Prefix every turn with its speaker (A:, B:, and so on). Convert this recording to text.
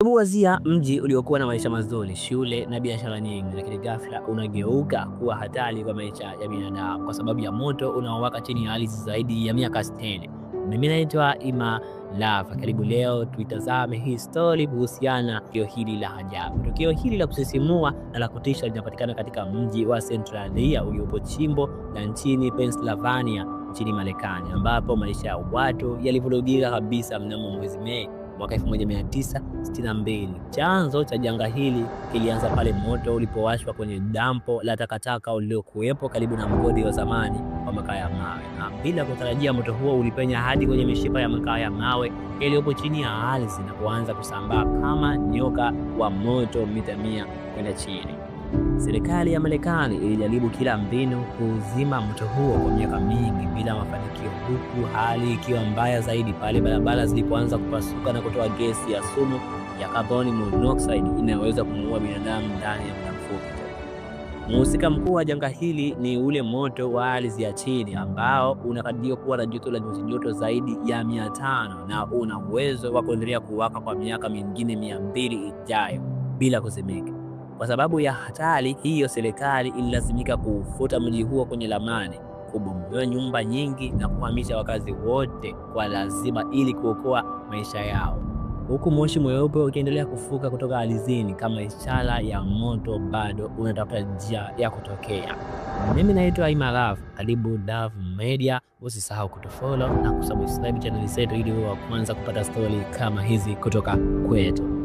A: Hebu wazia mji uliokuwa na maisha mazuri, shule na biashara nyingi, lakini ghafla unageuka kuwa hatari kwa maisha ya binadamu kwa sababu ya moto unaowaka chini ya ardhi zaidi ya miaka 60. Mimi naitwa Ima Lava. Karibu leo tuitazame hii story kuhusiana na tukio hili la ajabu. Tukio hili la kusisimua na la kutisha linapatikana katika mji wa Centralia uliopo chimbo la nchini Pennsylvania nchini Marekani, ambapo maisha ya watu yalivurugika kabisa mnamo mwezi Mei mwaka 1962. Chanzo cha janga hili kilianza pale moto ulipowashwa kwenye dampo la takataka uliokuwepo karibu na mgodi wa zamani wa makaa ya mawe, na bila kutarajia moto huo ulipenya hadi kwenye mishipa ya makaa ya mawe yaliyopo chini ya ardhi na kuanza kusambaa kama nyoka wa moto mita 100 kwenda chini. Serikali ya Marekani ilijaribu kila mbinu kuzima moto huo kwa miaka mingi bila mafanikio, huku hali ikiwa mbaya zaidi pale barabara zilipoanza kupasuka na kutoa gesi ya sumu ya carbon monoxide inayoweza kumuua binadamu ndani ya muda mfupi tu. Mhusika mkuu wa janga hili ni ule moto wa ardhi ya chini ambao unakadiriwa kuwa na joto la nyuzi joto zaidi ya 500 na una uwezo wa kuendelea kuwaka kwa miaka mingine 200 ijayo bila kuzimika. Kwa sababu ya hatari hiyo, serikali ililazimika kufuta mji huo kwenye ramani, kubomoa nyumba nyingi na kuhamisha wakazi wote kwa lazima ili kuokoa maisha yao, huku moshi mweupe ukiendelea kufuka kutoka ardhini kama ishara ya moto bado unatafuta njia ya kutokea. Mimi naitwa Ima Lava. Karibu Dav Media. Usisahau kutufollow na kusubscribe channel yetu ili uwe wa kwanza kupata story kama hizi kutoka kwetu.